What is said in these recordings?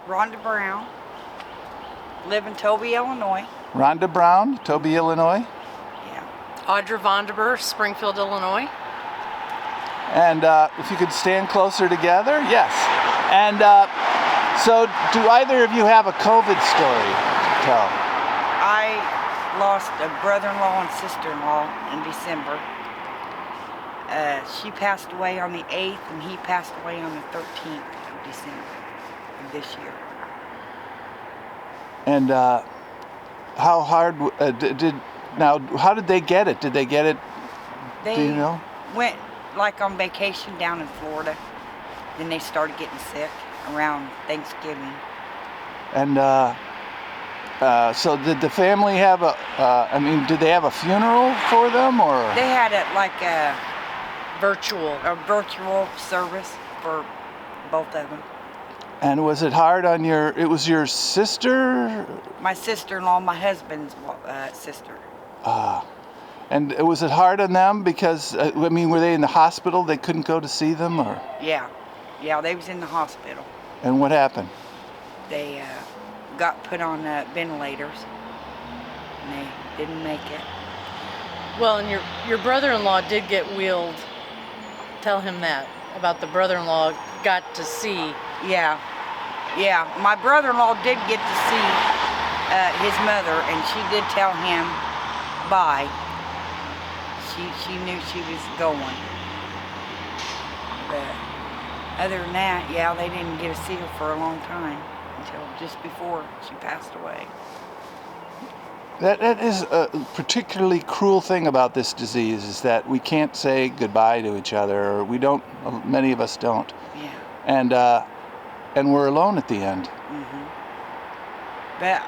Rhonda Brown. Live in Tovey, Illinois. Rhonda Brown, Tovey, Illinois. Yeah. Audra Von De Bur, Springfield, Illinois. And if you could stand closer together, yes. And so, do either of you have a COVID story to tell? I lost a brother-in-law and sister-in-law in December. She passed away on the 8th, and he passed away on the 13th of December of this year. And how hard how did they get it? Did they get it? They do you know? went like on vacation down in Florida. Then they started getting sick around Thanksgiving. And so did the family have did they have a funeral for them, or? They had a Virtual service for both of them. And was it hard on it was your sister? My sister-in-law, my husband's sister. And was it hard on them because, were they in the hospital? They couldn't go to see them, or? Yeah, they was in the hospital. And what happened? They got put on ventilators, and they didn't make it. Well, and your brother-in-law did get wheeled. Tell him that, about the brother-in-law got to see. Yeah. My brother-in-law did get to see his mother, and she did tell him bye. She knew she was going. But other than that, they didn't get to see her for a long time until just before she passed away. That is a particularly cruel thing about this disease, is that we can't say goodbye to each other, or many of us don't. Yeah. And we're alone at the end. Mm-hmm. But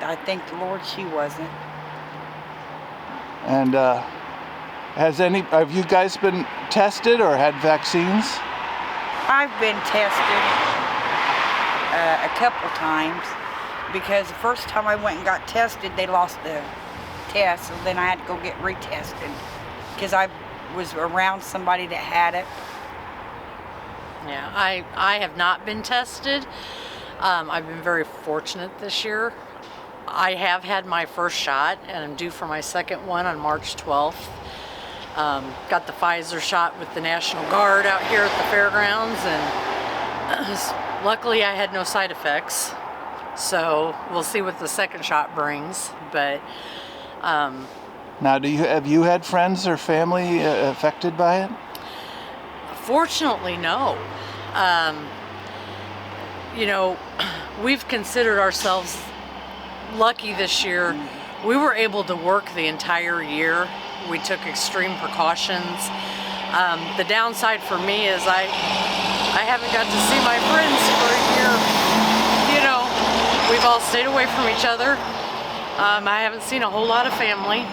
I thank the Lord she wasn't. And have you guys been tested or had vaccines? I've been tested a couple times, because the first time I went and got tested, they lost the test, so then I had to go get retested because I was around somebody that had it. Yeah, I have not been tested. I've been very fortunate this year. I have had my first shot, and I'm due for my second one on March 12th. Got the Pfizer shot with the National Guard out here at the fairgrounds, and luckily I had no side effects. So we'll see what the second shot brings. But now, have you had friends or family affected by it? Fortunately, no. We've considered ourselves lucky this year. We were able to work the entire year. We took extreme precautions. The downside for me is I haven't got to see my friends for a year. We've all stayed away from each other. I haven't seen a whole lot of family.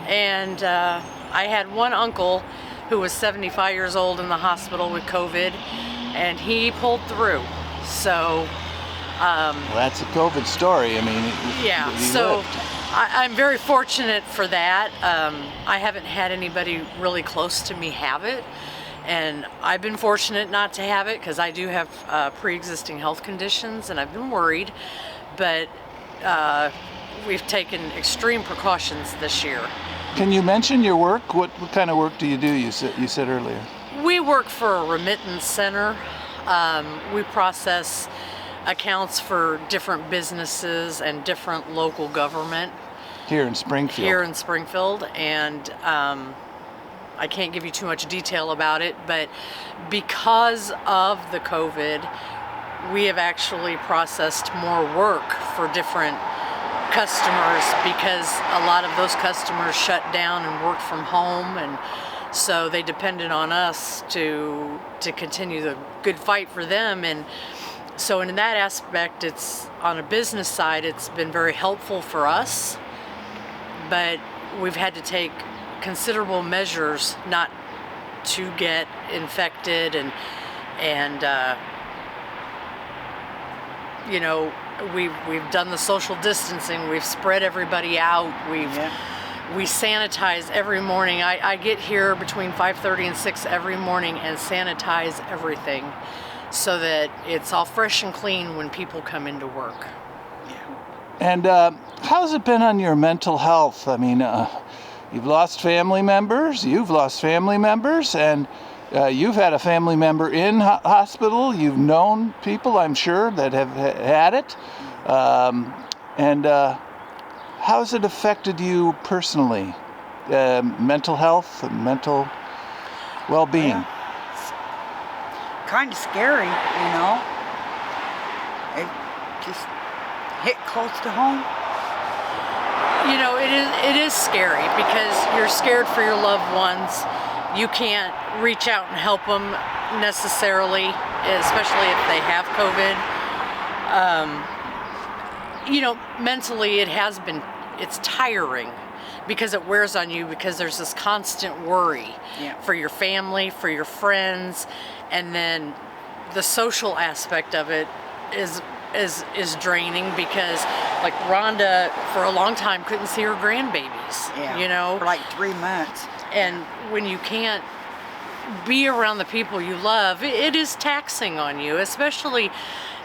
And I had one uncle who was 75 years old in the hospital with COVID, and he pulled through. So well, that's a COVID story. So I'm very fortunate for that. I haven't had anybody really close to me have it, and I've been fortunate not to have it because I do have pre-existing health conditions, and I've been worried, but we've taken extreme precautions this year. Can you mention your work? What kind of work do you do? You said earlier. We work for a remittance center. We process accounts for different businesses and different local government. Here in Springfield. And I can't give you too much detail about it, but because of the COVID, we have actually processed more work for different customers because a lot of those customers shut down and worked from home, and so they depended on us to continue the good fight for them. And so in that aspect, it's on a business side, it's been very helpful for us, but we've had to take considerable measures not to get infected, and we've done the social distancing, we've spread everybody out, we sanitize every morning. I get here between 5:30 and 6 every morning and sanitize everything. so that it's all fresh and clean when people come into work. And how's it been on your mental health? I mean, you've lost family members, and you've had a family member in hospital. You've known people, I'm sure, that have had it. And how's it affected you personally? Mental health and mental well-being? Yeah. Kind of scary, you know. It just hit close to home. You know, it is scary because you're scared for your loved ones. You can't reach out and help them necessarily, especially if they have COVID. You know, mentally it's tiring because it wears on you, because there's this constant worry for your family, for your friends, and then the social aspect of it is draining, because like Rhonda for a long time couldn't see her grandbabies, you know, for like 3 months. And when you can't be around the people you love, it is taxing on you, especially,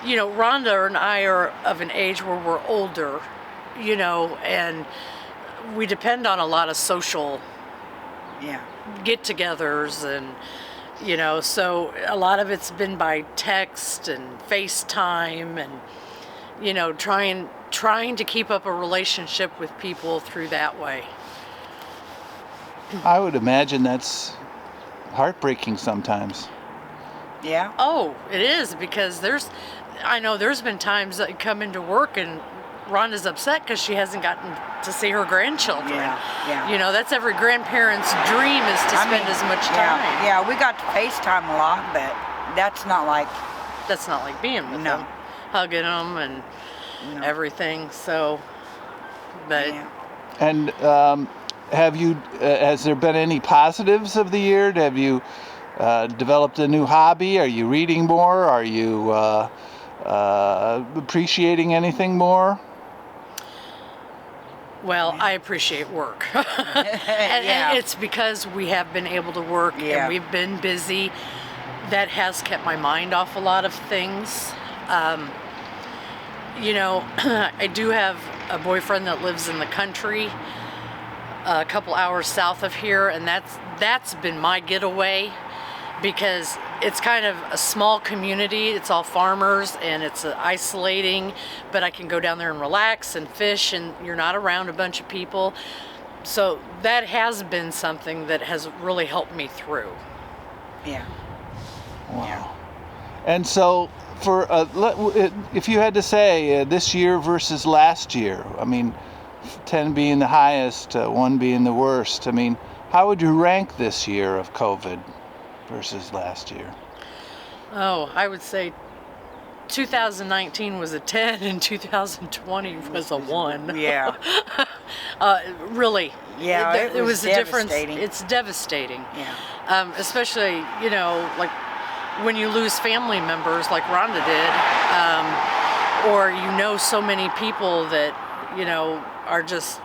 you know, Rhonda and I are of an age where we're older, you know, and we depend on a lot of social get-togethers, and you know, so a lot of it's been by text and FaceTime, and you know, trying to keep up a relationship with people through that way. I would imagine that's heartbreaking sometimes. Yeah. Oh, it is, because I know there's been times that I come into work and Rhonda's upset because she hasn't gotten to see her grandchildren. Yeah. You know, that's every grandparent's dream, is to spend as much time. Yeah, we got to FaceTime a lot, but that's not like being with them, hugging them and everything. So, but and has there been any positives of the year? Have you developed a new hobby? Are you reading more? Are you appreciating anything more? Well, I appreciate work. and it's because we have been able to work and we've been busy. That has kept my mind off a lot of things. You know, I do have a boyfriend that lives in the country, a couple hours south of here, and that's been my getaway, because it's kind of a small community. It's all farmers, and it's isolating, but I can go down there and relax and fish, and you're not around a bunch of people. So that has been something that has really helped me through. Yeah. Wow. Yeah. And so, if you had to say this year versus last year, I mean, 10 being the highest, 1 being the worst, I mean, how would you rank this year of COVID versus last year? Oh, I would say 2019 was a 10 and 2020 was a 1. Yeah. Really. Yeah, it was a difference. devastating. It's devastating. Yeah. Especially, you know, like when you lose family members like Rhonda did, or you know so many people that, you know, are just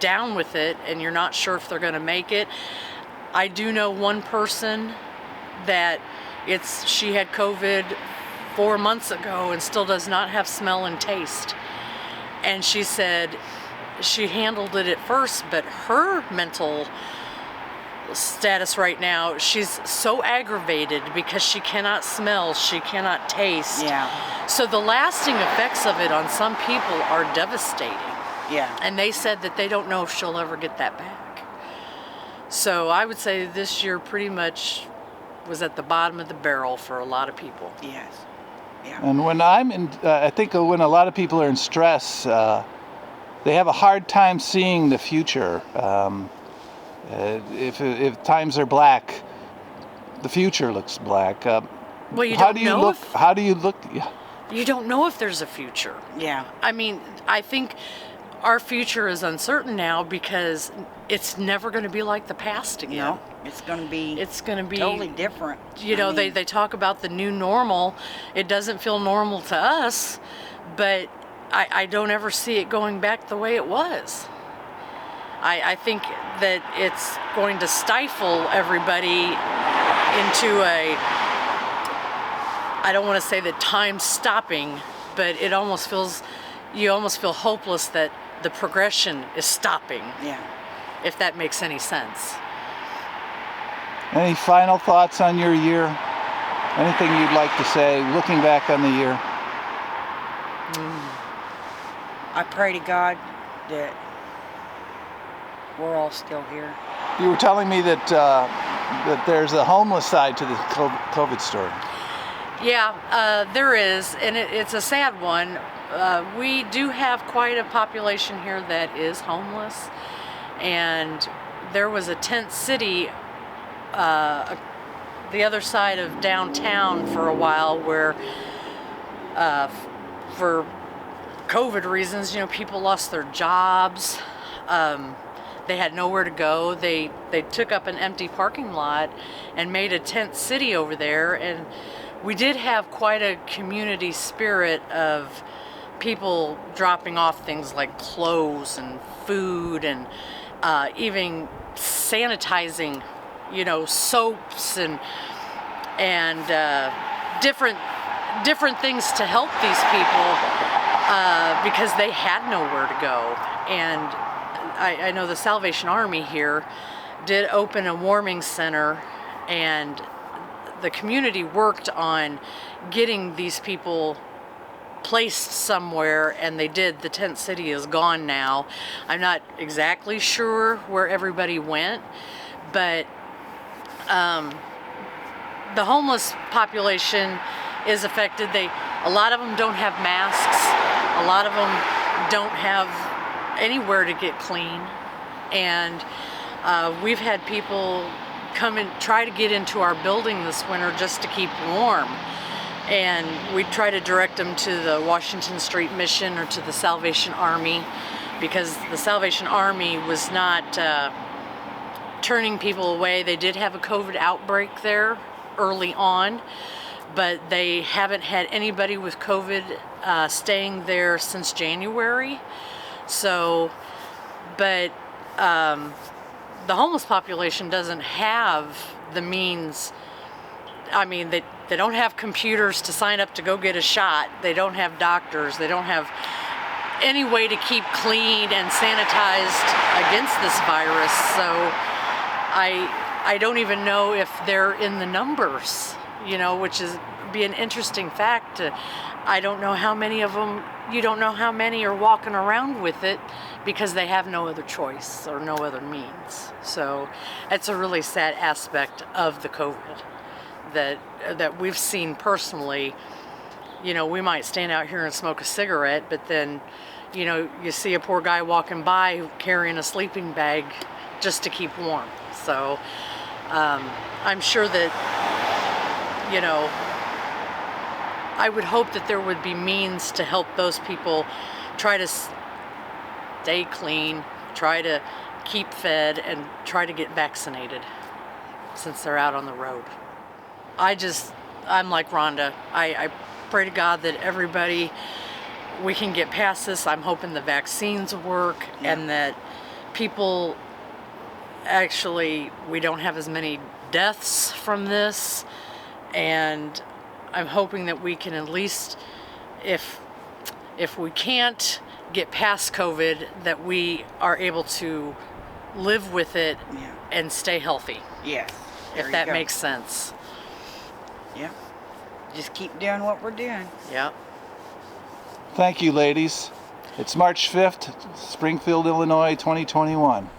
down with it and you're not sure if they're going to make it. I do know one person that she had COVID 4 months ago and still does not have smell and taste. And she said she handled it at first, but her mental status right now, she's so aggravated because she cannot smell, she cannot taste. Yeah. So the lasting effects of it on some people are devastating. Yeah. And they said that they don't know if she'll ever get that back. So I would say this year pretty much was at the bottom of the barrel for a lot of people. Yes. Yeah. And when I think when a lot of people are in stress, they have a hard time seeing the future. If times are black, the future looks black. Well, you how don't do you know look? if How do you look? you don't know if there's a future. Yeah. I mean, I think our future is uncertain now because it's never going to be like the past again. No, it's going to be totally different. You know, they talk about the new normal. It doesn't feel normal to us, but I don't ever see it going back the way it was. I think that it's going to stifle everybody into I don't want to say that time's stopping, but it almost feels, you almost feel hopeless that the progression is stopping. Yeah. If that makes any sense. Any final thoughts on your year? Anything you'd like to say looking back on the year? I pray to God that we're all still here. You were telling me that that there's a homeless side to the COVID story. Yeah, there is, and it's a sad one. We do have quite a population here that is homeless, and there was a tent city the other side of downtown for a while where for COVID reasons, people lost their jobs. They had nowhere to go. They took up an empty parking lot and made a tent city over there, and we did have quite a community spirit of people dropping off things like clothes and food and even sanitizing, soaps and different things to help these people because they had nowhere to go. And I know the Salvation Army here did open a warming center, and the community worked on getting these people placed somewhere, and they did. The tent city is gone now. I'm not exactly sure where everybody went, but the homeless population is affected. A lot of them don't have masks. A lot of them don't have anywhere to get clean, and we've had people come and try to get into our building this winter just to keep warm, and we try to direct them to the Washington Street Mission or to the Salvation Army, because the Salvation Army was not turning people away. They did have a COVID outbreak there early on, but they haven't had anybody with COVID staying there since January. So, but the homeless population doesn't have the means. I mean, they don't have computers to sign up to go get a shot. They don't have doctors. They don't have any way to keep clean and sanitized against this virus. So I don't even know if they're in the numbers, which is be an interesting fact. I don't know how many of them, you don't know how many are walking around with it because they have no other choice or no other means. So it's a really sad aspect of the COVID that we've seen personally. We might stand out here and smoke a cigarette, but then, you see a poor guy walking by carrying a sleeping bag just to keep warm. So I'm sure that, I would hope that there would be means to help those people try to stay clean, try to keep fed, and try to get vaccinated since they're out on the road. I'm like Rhonda. I pray to God that we can get past this. I'm hoping the vaccines work, and that people we don't have as many deaths from this, and I'm hoping that we can at least, if we can't get past COVID, that we are able to live with it and stay healthy. Yes. If that makes sense. Yeah. Just keep doing what we're doing. Yeah. Thank you, ladies. It's March 5th, Springfield, Illinois, 2021.